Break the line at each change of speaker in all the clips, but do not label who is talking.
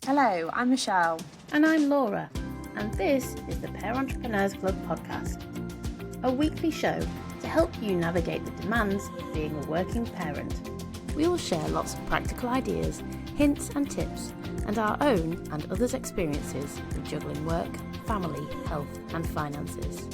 Hello, I'm Michelle.
And I'm Laura, and this is the Pair Entrepreneurs Club podcast, a weekly show to help you navigate the demands of being a working parent.
We will share lots of practical ideas, hints and tips, and our own and others' experiences with juggling work, family, health and finances.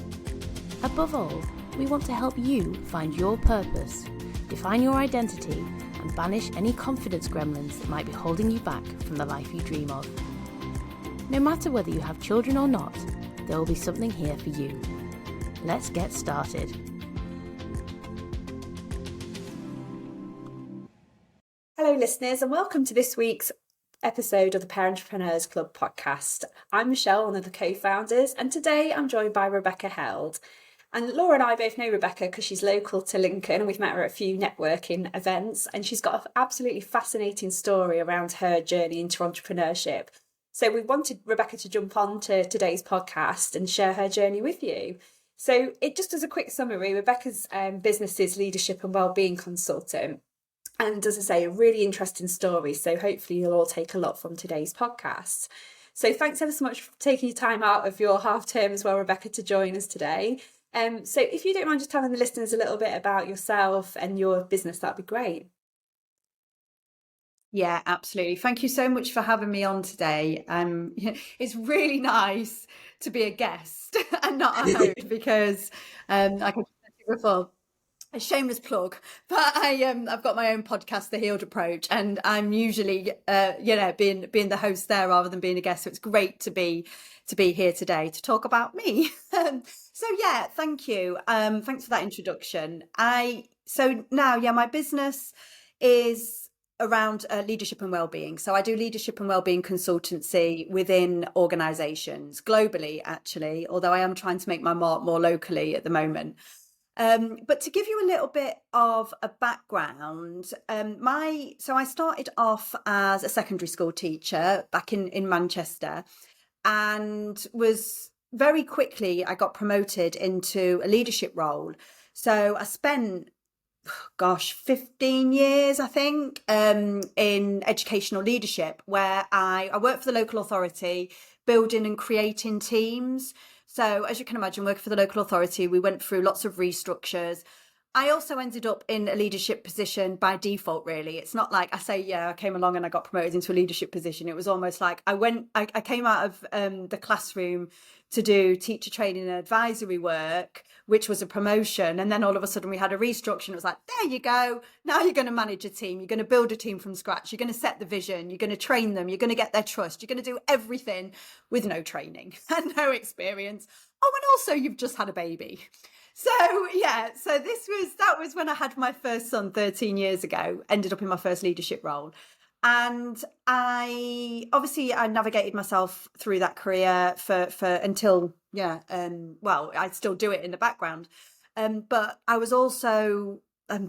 Above all, we want to help you find your purpose, define your identity, and banish any confidence gremlins that might be holding you back from the life you dream of. No matter whether you have children or not, there will be something here for you. Let's get started. Hello listeners, and welcome to this week's episode of the Pair Entrepreneurs Club podcast. I'm Michelle, one of the co-founders, and today I'm joined by Rebecca Held. And Laura and I both know Rebecca because she's local to Lincoln, and we've met her at a few networking events, and she's got an absolutely fascinating story around her journey into entrepreneurship. So we wanted Rebecca to jump on to today's podcast and share her journey with you. So just as a quick summary, Rebecca's business is leadership and wellbeing consultant. And as I say, a really interesting story. So hopefully you'll all take a lot from today's podcast. So thanks ever so much for taking your time out of your half term as well, Rebecca, to join us today. So if you don't mind just telling the listeners a little bit about yourself and your business, that'd be great.
Yeah, absolutely. Thank you so much for having me on today. It's really nice to be a guest and not a host because like I said before, a shameless plug, but I've got my own podcast, The Healed Approach, and I'm usually being the host there rather than being a guest. So it's great to be here today to talk about me. So yeah, thank you. Thanks for that introduction. My business is around leadership and wellbeing. So I do leadership and wellbeing consultancy within organisations globally, actually, although I am trying to make my mark more locally at the moment. But to give you a little bit of a background, I started off as a secondary school teacher back in Manchester, and was very quickly, I got promoted into a leadership role. So I spent 15 years, I think, in educational leadership, where I worked for the local authority, building and creating teams. So as you can imagine, working for the local authority, we went through lots of restructures. I also ended up in a leadership position by default, really. It's not like I came along and I got promoted into a leadership position. It was almost like I came out of the classroom to do teacher training and advisory work, which was a promotion. And then all of a sudden we had a restructure. And it was like, there you go. Now you're going to manage a team. You're going to build a team from scratch. You're going to set the vision. You're going to train them. You're going to get their trust. You're going to do everything with no training and no experience. Oh, and also you've just had a baby. So that was when I had my first son 13 years ago, ended up in my first leadership role. And I navigated myself through that career until I still do it in the background. But I was also, I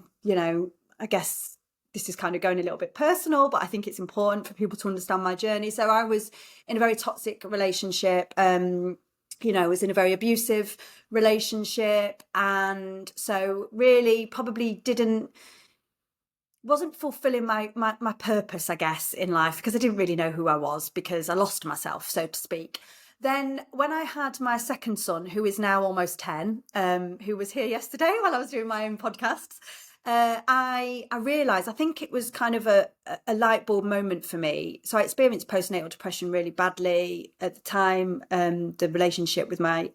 guess this is kind of going a little bit personal, but I think it's important for people to understand my journey. So I was in a very toxic relationship, was in a very abusive relationship, and so really probably wasn't fulfilling my purpose, I guess, in life, because I didn't really know who I was, because I lost myself, so to speak. Then when I had my second son, who is now almost 10, who was here yesterday while I was doing my own podcasts, I realised, I think it was kind of a light bulb moment for me. So I experienced postnatal depression really badly at the time. The relationship with my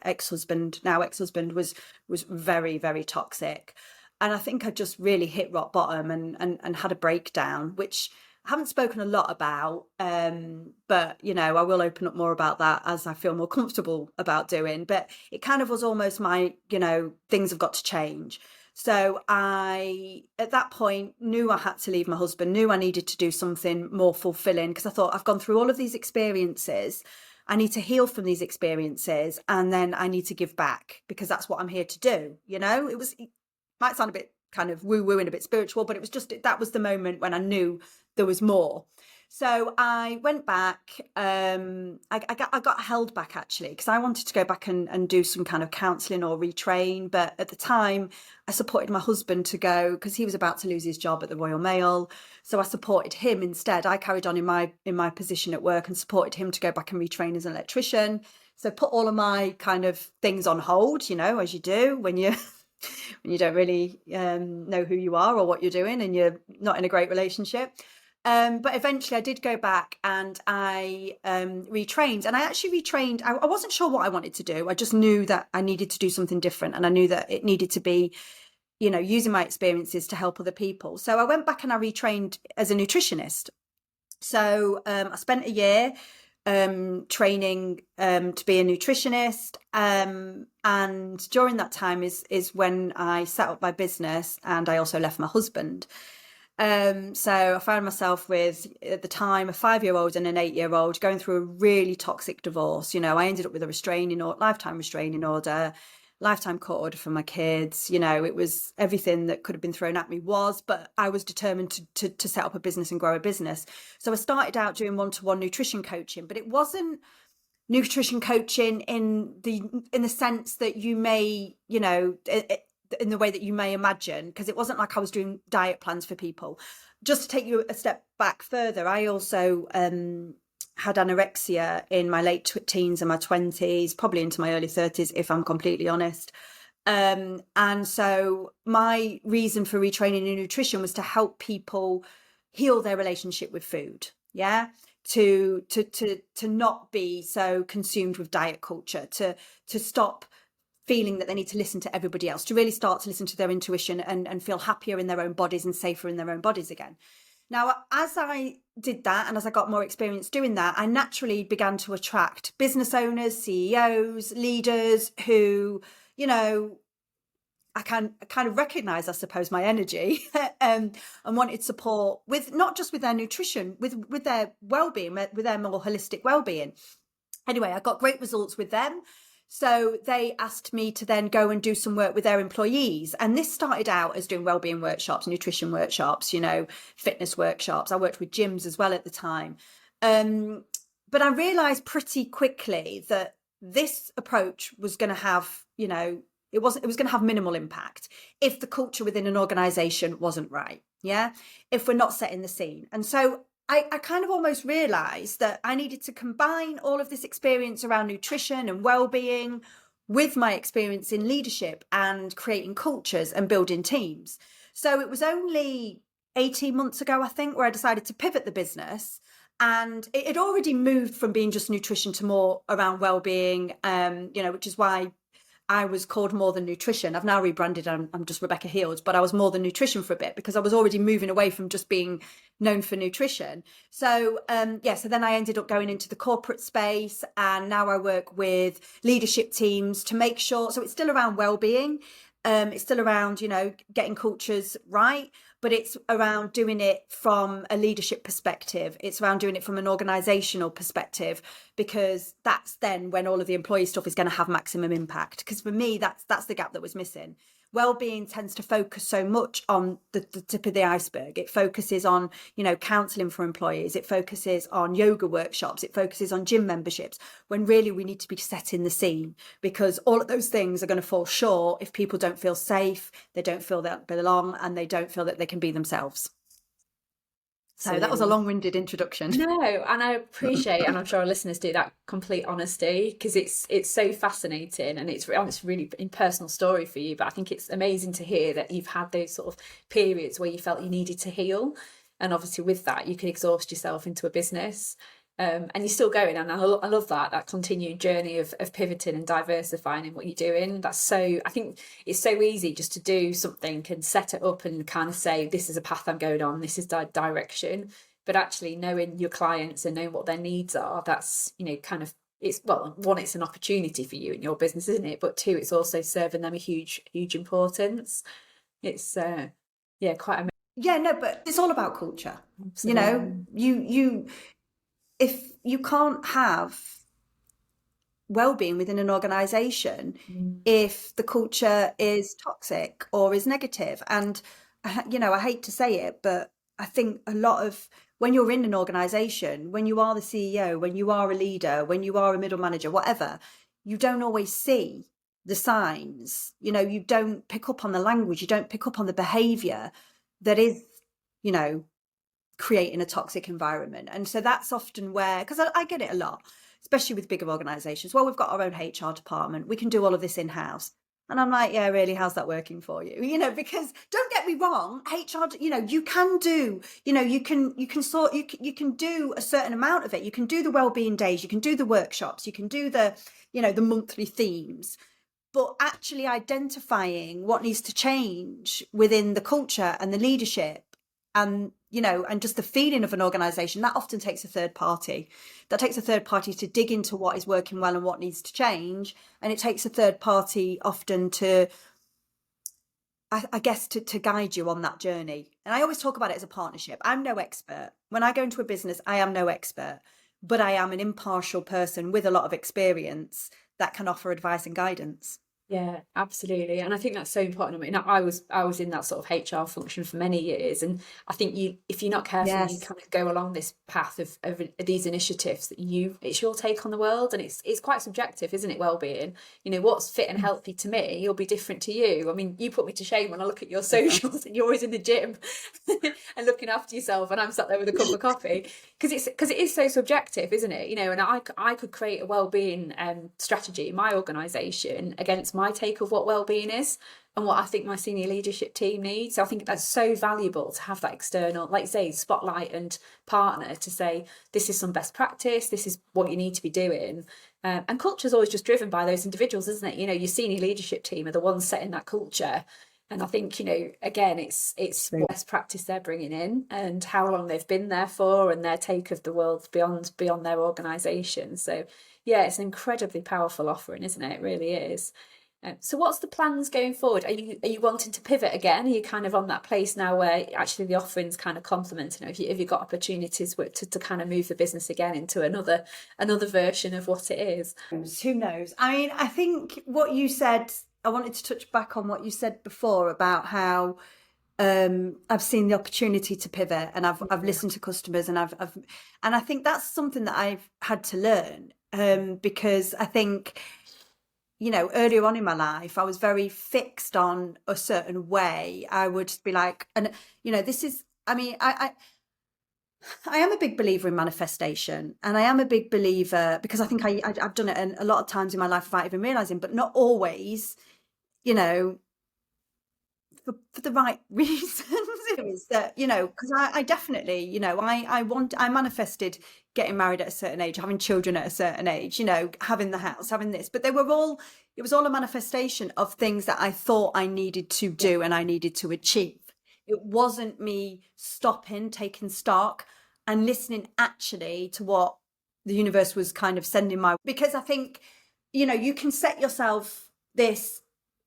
now ex-husband, was very, very toxic. And I think I just really hit rock bottom and had a breakdown, which I haven't spoken a lot about. But, I will open up more about that as I feel more comfortable about doing. But it kind of was almost my, things have got to change. So I, at that point, knew I had to leave my husband, knew I needed to do something more fulfilling, because I thought, I've gone through all of these experiences. I need to heal from these experiences, and then I need to give back, because that's what I'm here to do. It might sound a bit kind of woo-woo and a bit spiritual, but it was just, that was the moment when I knew there was more. So I went back. I got held back actually because I wanted to go back and do some kind of counselling or retrain. But at the time, I supported my husband to go because he was about to lose his job at the Royal Mail. So I supported him instead. I carried on in my position at work and supported him to go back and retrain as an electrician. So put all of my kind of things on hold, as you do when you when you don't really know who you are or what you're doing and you're not in a great relationship. But eventually I did go back and I retrained, and I actually retrained. I wasn't sure what I wanted to do. I just knew that I needed to do something different, and I knew that it needed to be, using my experiences to help other people. So I went back and I retrained as a nutritionist. So I spent a year training to be a nutritionist, and during that time is when I set up my business, and I also left my husband. So I found myself with, at the time, a 5-year-old and an 8-year-old going through a really toxic divorce. I ended up with a lifetime restraining order, lifetime court order for my kids. It was everything that could have been thrown at me but I was determined to set up a business and grow a business. So I started out doing one-to-one nutrition coaching, but it wasn't nutrition coaching in the sense that you may, in the way that you may imagine, because it wasn't like I was doing diet plans for people. Just to take you a step back further, I also had anorexia in my late teens and my 20s, probably into my early 30s, if I'm completely honest. And so my reason for retraining in nutrition was to help people heal their relationship with food. Yeah. To not be so consumed with diet culture, to stop feeling that they need to listen to everybody else, to really start to listen to their intuition and feel happier in their own bodies and safer in their own bodies again. Now, as I did that, and as I got more experience doing that, I naturally began to attract business owners, CEOs, leaders who, I kind of recognize, I suppose, my energy and wanted support with not just with their nutrition, with their well-being, with their more holistic well-being. Anyway, I got great results with them. So they asked me to then go and do some work with their employees. And this started out as doing wellbeing workshops, nutrition workshops, fitness workshops. I worked with gyms as well at the time. But I realized pretty quickly that this approach was going to have, it was going to have minimal impact if the culture within an organization wasn't right. Yeah. If we're not setting the scene. And so I kind of almost realized that I needed to combine all of this experience around nutrition and well-being with my experience in leadership and creating cultures and building teams. So it was only 18 months ago, I think, where I decided to pivot the business. And it had already moved from being just nutrition to more around well-being, which is why I was called More Than Nutrition. I've now rebranded. I'm just Rebecca Heald, but I was More Than Nutrition for a bit because I was already moving away from just being known for nutrition. So so then I ended up going into the corporate space, and now I work with leadership teams to make sure. So it's still around well-being. It's still around, getting cultures right, but it's around doing it from a leadership perspective. It's around doing it from an organizational perspective, because that's then when all of the employee stuff is going to have maximum impact. Because for me, that's the gap that was missing. Well-being tends to focus so much on the tip of the iceberg. It focuses on, counselling for employees. It focuses on yoga workshops. It focuses on gym memberships, when really we need to be setting the scene, because all of those things are going to fall short if people don't feel safe, they don't feel that they belong, and they don't feel that they can be themselves. So that was a long-winded introduction.
No, and I appreciate, and I'm sure our listeners do, that complete honesty, because it's so fascinating, and it's really a personal story for you. But I think it's amazing to hear that you've had those sort of periods where you felt you needed to heal, and obviously with that you could exhaust yourself into a business. And you're still going, and I love that continued journey of pivoting and diversifying in what you're doing. I think it's so easy just to do something and set it up and kind of say, this is a path I'm going on, this is direction. But actually knowing your clients and knowing what their needs are, that's, it's an opportunity for you in your business, isn't it? But two, it's also serving them a huge importance. It's quite amazing.
Yeah, no, but it's all about culture.
Absolutely.
If you can't have well-being within an organization, if the culture is toxic or is negative, and I hate to say it, but I think a lot of when you're in an organization, when you are the CEO, when you are a leader, when you are a middle manager, whatever, you don't always see the signs. You know, you don't pick up on the language, you don't pick up on the behavior that is, you know, creating a toxic environment. And so that's often where, because I get it a lot, especially with bigger organizations. Well, we've got our own HR department, we can do all of this in-house. And I'm like, yeah, really, how's that working for you? You know, because don't get me wrong, HR, you know, you can do, you know, you can do a certain amount of it. You can do the wellbeing days, you can do the workshops, you can do the, you know, the monthly themes. But actually identifying what needs to change within the culture and the leadership, and, you know, and just the feeling of an organization, that often takes a third party. That takes a third party to dig into what is working well and what needs to change. And it takes a third party often to, I guess, to guide you on that journey. And I always talk about it as a partnership. I'm no expert. When I go into a business, I am no expert, but I am an impartial person with a lot of experience that can offer advice and guidance.
Yeah, absolutely. And I think that's so important. I mean, I was in that sort of HR function for many years, and I think if you're not careful, you
Yes.
kind of go along this path of these initiatives that it's your take on the world, and it's quite subjective, isn't it? Well-being, you know, what's fit and healthy to me, you'll be different to you. I mean, you put me to shame when I look at your socials and you're always in the gym and looking after yourself, and I'm sat there with a cup of coffee, because it is so subjective, isn't it? You know, and I could create a well-being strategy in my organisation against my take of what well-being is and what I think my senior leadership team needs. So I think that's so valuable to have that external, like you say, spotlight and partner to say, this is some best practice, this is what you need to be doing. And culture is always just driven by those individuals, isn't it? You know, your senior leadership team are the ones setting that culture. And I think, you know, again, it's what best practice they're bringing in and how long they've been there for and their take of the world beyond their organisation. So, yeah, it's an incredibly powerful offering, isn't it? It really is. So what's the plans going forward? Are you wanting to pivot again? Are you kind of on that place now where actually the offering's kind of complementing? Have you got opportunities to kind of move the business again into another version of what it is?
Who knows? I mean, I think what you said, I wanted to touch back on what you said before about how I've seen the opportunity to pivot, and I've listened to customers, and and I think that's something that I've had to learn, because I think, you know, earlier on in my life, I was very fixed on a certain way. I would be like, and, you know, this is, I mean, I am a big believer in manifestation, and I am a big believer because I think I've done it a lot of times in my life without even realizing, but not always, you know, for the right reasons. Is that, you know, because I definitely, you know, I manifested getting married at a certain age, having children at a certain age, you know, having the house, having this, but it was all a manifestation of things that I thought I needed to do and I needed to achieve. It wasn't me stopping, taking stock and listening actually to what the universe was kind of sending my, because I think, you know, you can set yourself this,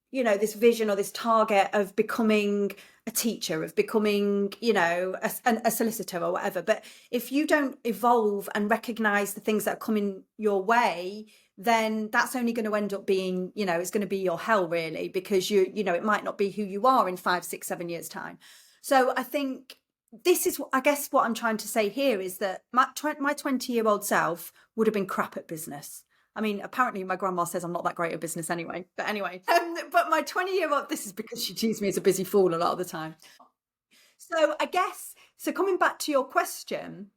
you know, this vision or this target of becoming a teacher, of becoming, you know, a solicitor or whatever. But if you don't evolve and recognize the things that are coming your way, then that's only going to end up being, you know, it's going to be your hell, really, because you know, it might not be who you are in 5, 6, 7 years' time. So I think this is, I guess, what I'm trying to say here is that my 20-year-old self would have been crap at business. I mean, apparently my grandma says I'm not that great at business anyway. But anyway, but my 20-year-old, this is because she sees me as a busy fool a lot of the time. So I guess, so coming back to your question,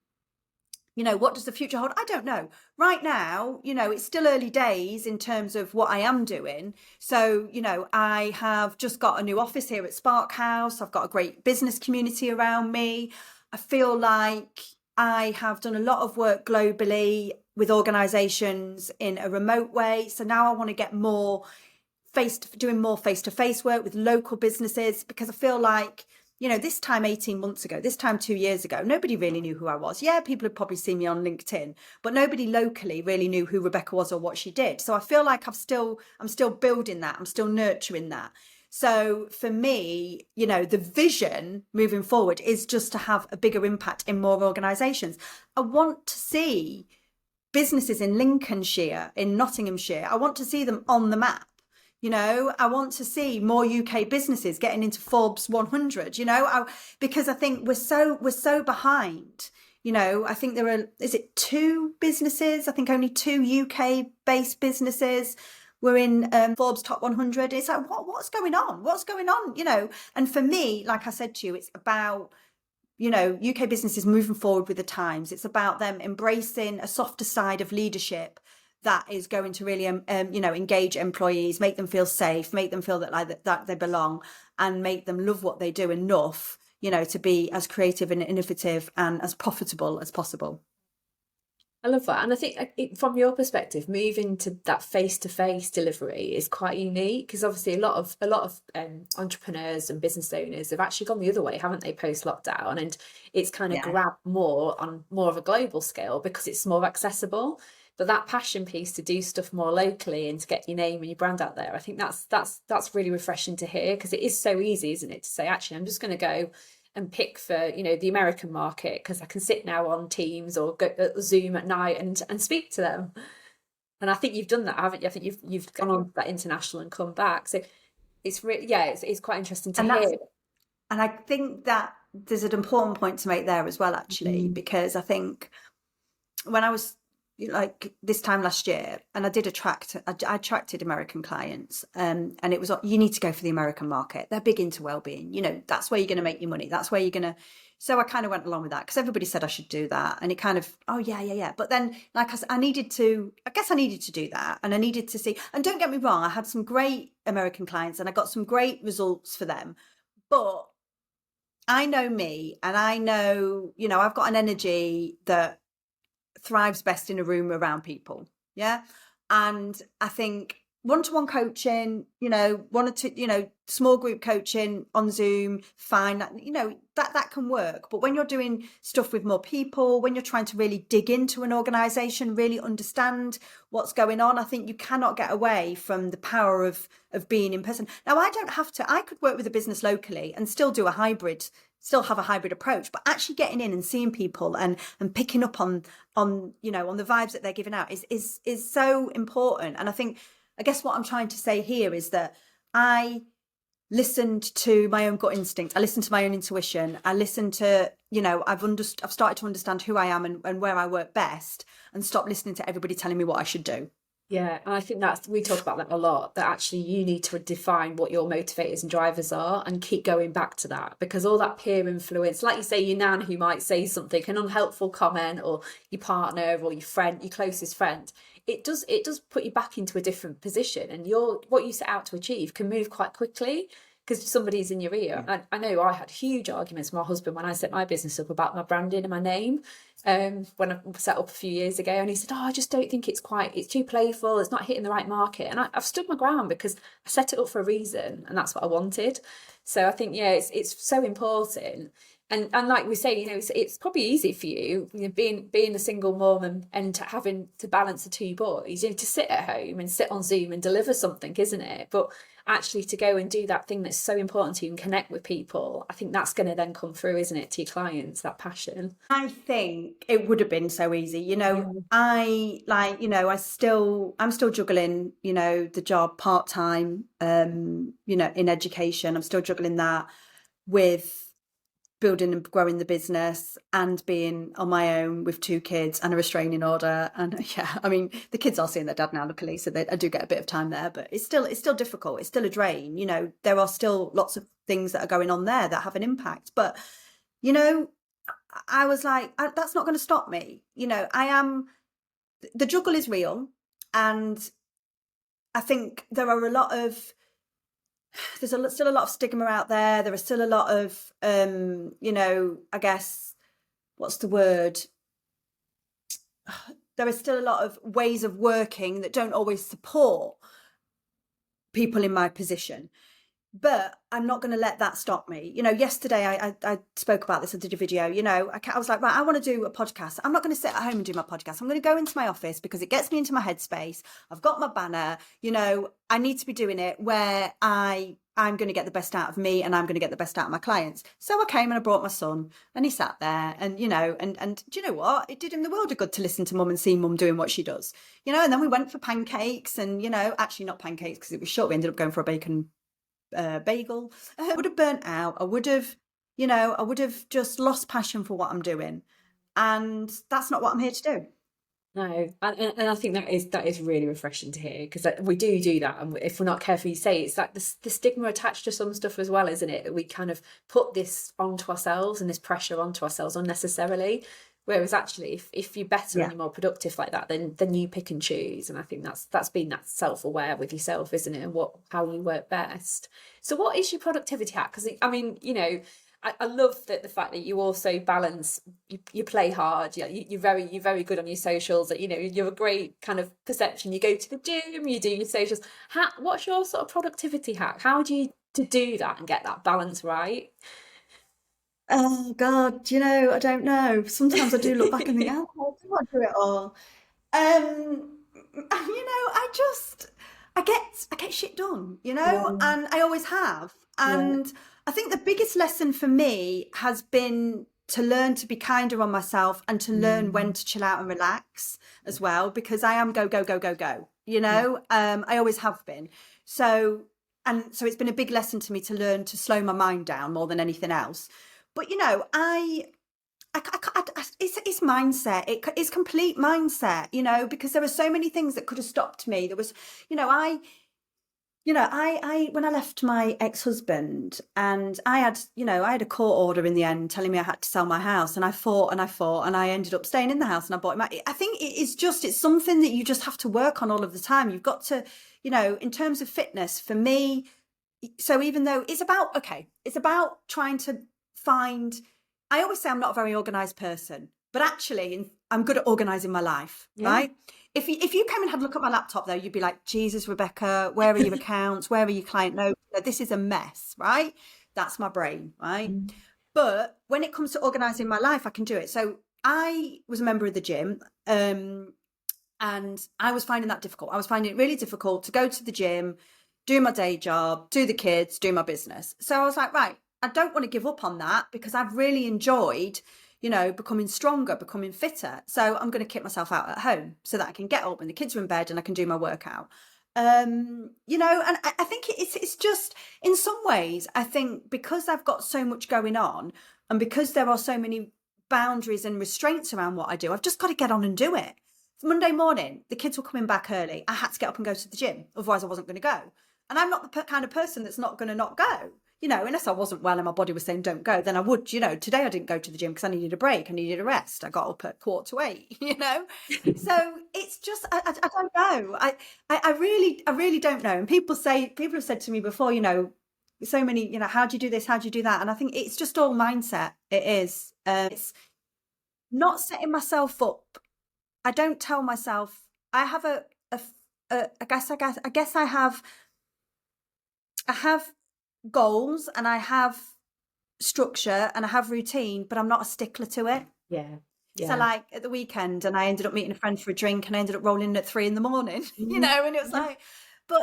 you know, what does the future hold? I don't know. Right now, you know, it's still early days in terms of what I am doing. So, you know, I have just got a new office here at Spark House. I've got a great business community around me. I feel like I have done a lot of work globally with organizations in a remote way. So now I want to get more doing more face-to-face work with local businesses, because I feel like, you know, this time 18 months ago, this time 2 years ago, nobody really knew who I was. Yeah, people had probably seen me on LinkedIn, but nobody locally really knew who Rebecca was or what she did. So I feel like I'm still building that. I'm still nurturing that. So for me, you know, the vision moving forward is just to have a bigger impact in more organizations. I want to see businesses in Lincolnshire, in Nottinghamshire, I want to see them on the map. I want to see more UK businesses getting into Forbes 100, because I think we're so behind. I think there are, is it 2 businesses? I think only 2 UK based businesses were in Forbes top 100. It's like, what's going on? What's going on? And for me, like I said to you, it's about, UK businesses moving forward with the times. It's about them embracing a softer side of leadership that is going to really, engage employees, make them feel safe, make them feel that they belong, and make them love what they do enough, to be as creative and innovative and as profitable as possible.
I love that. And I think from your perspective, moving to that face-to-face delivery is quite unique, because obviously a lot of entrepreneurs and business owners have actually gone the other way, haven't they, post-lockdown? And it's kind of grabbed more on more of a global scale because it's more accessible. But that passion piece to do stuff more locally and to get your name and your brand out there, I think that's really refreshing to hear, because it is so easy, isn't it, to say, actually, I'm just going to go and pick for the American market because I can sit now on Teams or go Zoom at night and speak to them. And I think you've done that, haven't you? I think you've gone on that international and come back. So it's really, it's quite interesting to hear.
And I think that there's an important point to make there as well, actually, because I think when I was like this time last year, and I attracted American clients, and it was, you need to go for the American market. They're big into well-being, that's where you're going to make your money, that's where you're going to. So I kind of went along with that because everybody said I should do that, and it kind of, oh yeah, but then, like I said, I needed to do that, and I needed to see. And don't get me wrong, I had some great American clients and I got some great results for them, but I know me, and I know, I've got an energy that thrives best in a room around people. And I think one-to-one coaching, one or two, small group coaching on Zoom, fine, that can work. But when you're doing stuff with more people, when you're trying to really dig into an organization, really understand what's going on, I think you cannot get away from the power of being in person. Now, I could work with a business locally and still have a hybrid approach, but actually getting in and seeing people and picking up on on the vibes that they're giving out is so important. And I guess what I'm trying to say here is that I listened to my own gut instinct. I listened to my own intuition. I listened to, I've started to understand who I am and where I work best, and stop listening to everybody telling me what I should do.
Yeah, and I think we talk about that a lot, that actually you need to define what your motivators and drivers are and keep going back to that, because all that peer influence, like you say, your nan who might say something, an unhelpful comment, or your partner or your friend, your closest friend, it does put you back into a different position, and what you set out to achieve can move quite quickly because somebody's in your ear. Yeah. I know I had huge arguments with my husband when I set my business up about my branding and my name. When I set up a few years ago, and he said, I just don't think it's too playful, it's not hitting the right market. And I've stood my ground because I set it up for a reason, and that's what I wanted. So I think, it's so important. And like we say, it's probably easy for you, being a single mom and having to balance the 2 boys, to sit at home and sit on Zoom and deliver something, isn't it? But actually to go and do that thing that's so important to you and connect with people, I think that's going to then come through, isn't it, to your clients, that passion.
I think it would have been so easy, I'm still juggling, the job part-time, in education. I'm still juggling that with building and growing the business and being on my own with 2 kids and a restraining order. And the kids are seeing their dad now, luckily, so I do get a bit of time there, but it's still difficult. It's still a drain. There are still lots of things that are going on there that have an impact. But, I was like, that's not going to stop me. The juggle is real. And I think there's still a lot of stigma out there. There is still a lot of, I guess, what's the word? There is still a lot of ways of working that don't always support people in my position. But I'm not going to let that stop me. Yesterday I spoke about this. I did a video, I was like, right, I want to do a podcast. I'm not going to sit at home and do my podcast. I'm going to go into my office because it gets me into my headspace. I've got my banner, I need to be doing it where I I'm going to get the best out of me and I'm going to get the best out of my clients. So I came and I brought my son and he sat there and, and do you know what? It did him the world of good to listen to mum and see mum doing what she does, and then we went for pancakes and, actually not pancakes because it was short. We ended up going for a bacon bagel. I would have burnt out. I would have just lost passion for what I'm doing. And that's not what I'm here to do.
No, and I think that is really refreshing to hear, because we do that, and if we're not careful, you say it's like the stigma attached to some stuff as well, isn't it? We kind of put this onto ourselves and this pressure onto ourselves unnecessarily, whereas actually, if you're better and you're more productive like that, then you pick and choose, and I think that's being that self-aware with yourself, isn't it, and how you work best. So, what is your productivity hack? Because I mean, I love the fact that you also balance, you play hard, you're very good on your socials, that you're a great kind of perception, you go to the gym, you do your socials. What's your sort of productivity hack? How do you do that and get that balance right?
Oh God, I don't know. Sometimes I do look back and think, how do I do it all? I get shit done, and I always have. And I think the biggest lesson for me has been to learn to be kinder on myself and to learn when to chill out and relax as well, because I am go, go, go, go, go, I always have been. So it's been a big lesson to me to learn to slow my mind down more than anything else. But, it's mindset. It's complete mindset, because there were so many things that could have stopped me. There was, I when I left my ex-husband, and I had a court order in the end telling me I had to sell my house, and I fought and I ended up staying in the house and I bought him out. I think it's something that you just have to work on all of the time. You've got to, in terms of fitness for me. So even though it's about trying to find, I always say I'm not a very organized person, but actually I'm good at organizing my life, right? If you came and had a look at my laptop though, you'd be like, Jesus, Rebecca, where are your accounts? Where are your client notes? This is a mess, right? That's my brain, right? But when it comes to organizing my life, I can do it. So I was a member of the gym, and I was finding that difficult. I was finding it really difficult to go to the gym, do my day job, do the kids, do my business. So I was like, right, I don't want to give up on that, because I've really enjoyed, becoming stronger, becoming fitter. So I'm going to kick myself out at home so that I can get up when the kids are in bed and I can do my workout. And I think it's just, in some ways, I think because I've got so much going on and because there are so many boundaries and restraints around what I do, I've just got to get on and do it. Monday morning, the kids were coming back early. I had to get up and go to the gym. Otherwise, I wasn't going to go. And I'm not the kind of person that's not going to not go. Unless I wasn't well and my body was saying don't go, then I would. Today I didn't go to the gym because I needed a break. I needed a rest. I got up at 7:45. So it's just, I don't know. I really don't know. And people have said to me before, so many, how do you do this? How do you do that? And I think it's just all mindset. It is. It's not setting myself up. I don't tell myself. I have I guess I have goals and I have structure and I have routine, but I'm not a stickler to it.
Yeah.
So like at the weekend, and I ended up meeting a friend for a drink, and I ended up rolling in at 3 a.m, and it was like, but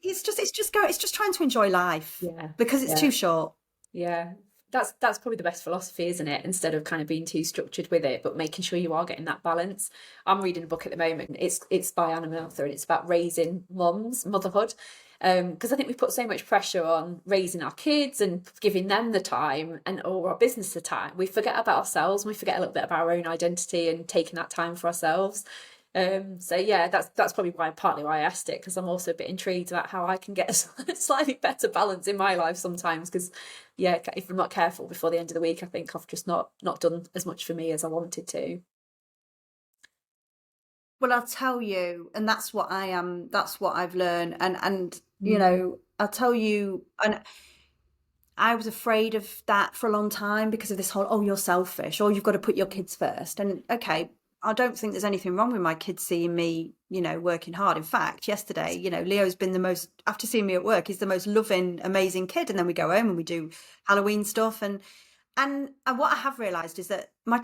it's just trying to enjoy life, because it's too short.
Yeah. That's probably the best philosophy, isn't it? Instead of kind of being too structured with it, but making sure you are getting that balance. I'm reading a book at the moment. It's by Anna Melther, and it's about raising motherhood. Because I think we put so much pressure on raising our kids and giving them the time or our business the time. We forget about ourselves, and we forget a little bit about our own identity and taking that time for ourselves. So yeah, that's probably partly why I asked it, because I'm also a bit intrigued about how I can get a slightly better balance in my life sometimes, because if I'm not careful before the end of the week, I think I've just not done as much for me as I wanted to.
Well, I'll tell you, and that's what I've learned, and I'll tell you, and I was afraid of that for a long time because of this whole, oh, you're selfish, or you've got to put your kids first. And okay, I don't think there's anything wrong with my kids seeing me, working hard. In fact, yesterday, Leo's been after seeing me at work, he's the most loving, amazing kid. And then we go home and we do Halloween stuff. And what I have realised is that my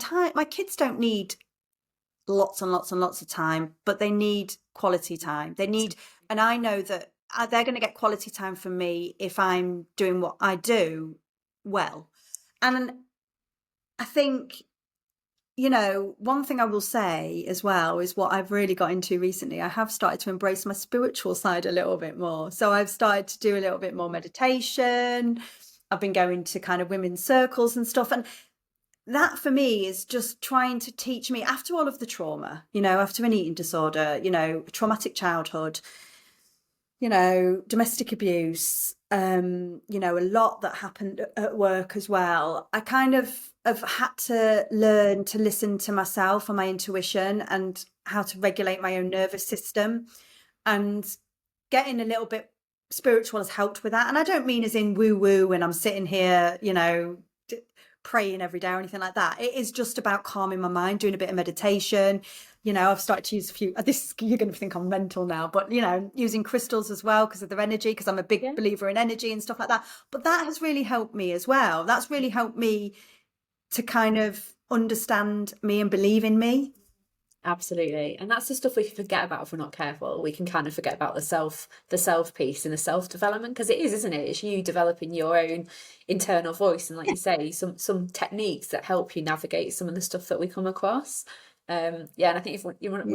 kids don't need lots and lots and lots of time, but they need quality time. They need, and I know that they're going to get quality time from me if I'm doing what I do well. And I think, one thing I will say as well is what I've really got into recently. I have started to embrace my spiritual side a little bit more. So I've started to do a little bit more meditation. I've been going to kind of women's circles and stuff. And that for me is just trying to teach me, after all of the trauma, after an eating disorder, traumatic childhood, domestic abuse, a lot that happened at work as well. I kind of have had to learn to listen to myself and my intuition and how to regulate my own nervous system, and getting a little bit spiritual has helped with that. And I don't mean as in woo woo and I'm sitting here, praying every day or anything like that. It is just about calming my mind, doing a bit of meditation. I've started to use a few, you're going to think I'm mental now, but using crystals as well because of their energy, because I'm a big believer in energy and stuff like that. But that has really helped me as well. That's really helped me to kind of understand me and believe in me.
Absolutely. And that's the stuff we forget about if we're not careful. We can kind of forget about the self piece and the self development, because it is, isn't it? It's you developing your own internal voice, and like you say, some techniques that help you navigate some of the stuff that we come across. And I think if we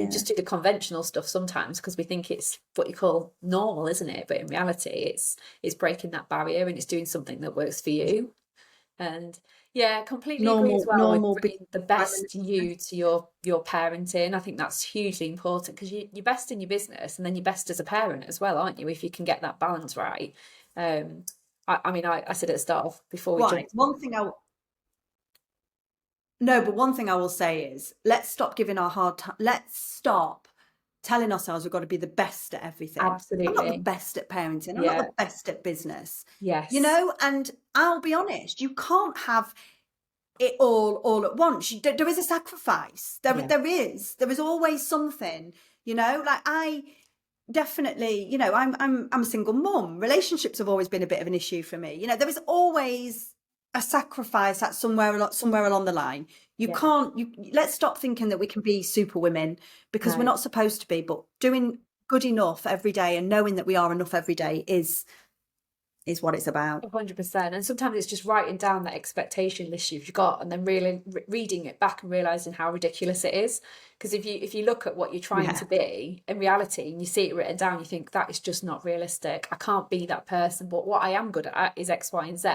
just do the conventional stuff sometimes because we think it's what you call normal, isn't it? But in reality, it's breaking that barrier and it's doing something that works for you. And completely agree as well with bringing the best you to your parenting. I think that's hugely important, because you're best in your business and then you're best as a parent as well, aren't you? If you can get that balance right. I said at the start of before we jumped.
One thing I will say is, let's stop giving our hard time. Let's stop telling ourselves we've got to be the best at everything.
Absolutely.
I'm not the best at parenting. I'm not the best at business.
Yes.
And I'll be honest, you can't have it all at once. There is a sacrifice. There is always something, like I definitely, I'm a single mum. Relationships have always been a bit of an issue for me. There is always a sacrifice at somewhere along the line. Let's stop thinking that we can be super women, because we're not supposed to be, but doing good enough every day and knowing that we are enough every day is what it's about.
100%. And sometimes it's just writing down that expectation list you've got and then really reading it back and realizing how ridiculous it is. Because if you look at what you're trying to be in reality and you see it written down, you think that is just not realistic. I can't be that person. But what I am good at is X, Y, and Z.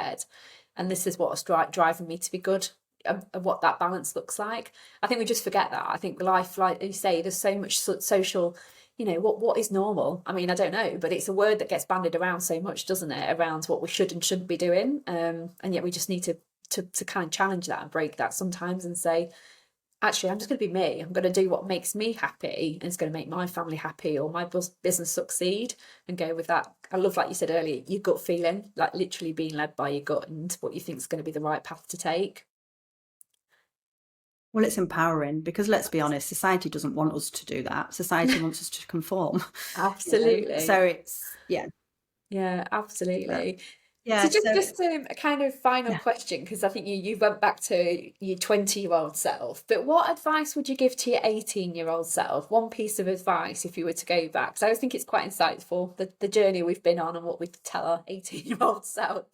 And this is what's driving me to be good, and what that balance looks like. I think we just forget that. I think life, like you say, there's so much social, what is normal? I mean, I don't know, but it's a word that gets bandied around so much, doesn't it? Around what we should and shouldn't be doing. And yet we just need to kind of challenge that and break that sometimes and say, actually, I'm just going to be me. I'm going to do what makes me happy and it's going to make my family happy or my business succeed, and go with that. I love, like you said earlier, your gut feeling, like literally being led by your gut and what you think is going to be the right path to take.
Well, it's empowering, because let's be honest, society doesn't want us to do that. Society wants us to conform.
Absolutely.
So it's,
Yeah, absolutely.
Yeah.
So just a kind of final question, because I think you went back to your 20-year-old self, but what advice would you give to your 18-year-old self? One piece of advice if you were to go back. Because I always think it's quite insightful, the journey we've been on and what we could tell our 18-year-old self.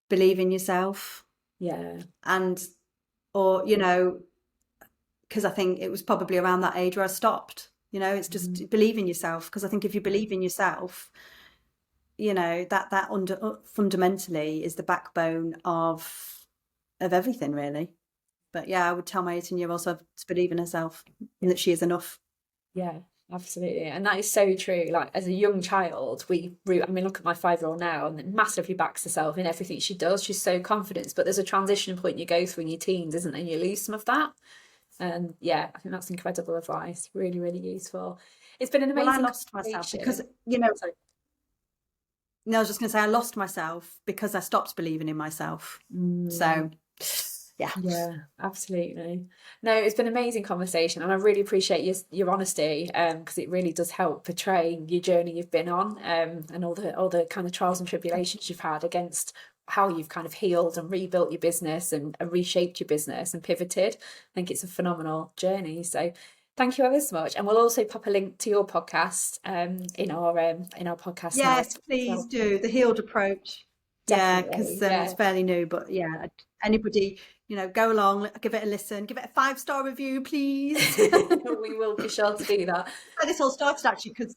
Believe in yourself.
Yeah.
Because I think it was probably around that age where I stopped. It's just believe in yourself, because I think if you believe in yourself, that fundamentally is the backbone of everything, really. But I would tell my 18-year-old self to believe in herself and that she is enough.
Yeah, absolutely. And that is so true. Like, as a young child, look at my 5-year-old now, and massively backs herself in everything she does. She's so confident, but there's a transition point you go through in your teens, isn't there? And you lose some of that. And I think that's incredible advice. Really, really useful. It's been an amazing.
Well, I lost myself because, Sorry. No, I was just going to say, I lost myself because I stopped believing in myself. So,
yeah, absolutely. No, it's been an amazing conversation, and I really appreciate your honesty, because it really does help portray your journey you've been on, and all the kind of trials and tribulations you've had, against how you've kind of healed and rebuilt your business and reshaped your business and pivoted. I think it's a phenomenal journey. So Thank you ever so much, and we'll also pop a link to your podcast in our podcast.
Yes,
notes.
please
So,
do the healed approach. Yeah,
definitely,
because
yeah.
it's fairly new, but yeah, anybody, go along, give it a listen, give it a 5-star review, please.
We will be sure to do that.
This all started actually because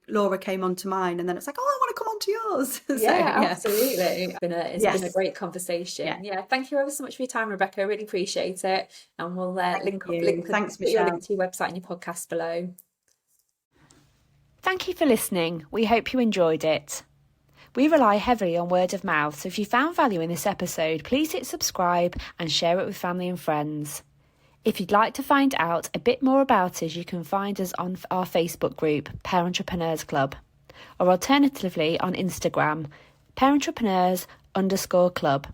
Laura came onto mine, and then it's like, oh, I want to come onto yours.
Absolutely. It's been a great conversation.
Yeah.
Thank you ever so much for your time, Rebecca. I really appreciate it. And we'll link
Thanks,
put your
Michelle.
link to your website and your podcast below. Thank you for listening. We hope you enjoyed it. We rely heavily on word of mouth, so if you found value in this episode, please hit subscribe and share it with family and friends. If you'd like to find out a bit more about us, you can find us on our Facebook group, Parentrepreneurs Club, or alternatively on Instagram, Parentrepreneurs_club.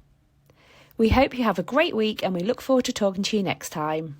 We hope you have a great week, and we look forward to talking to you next time.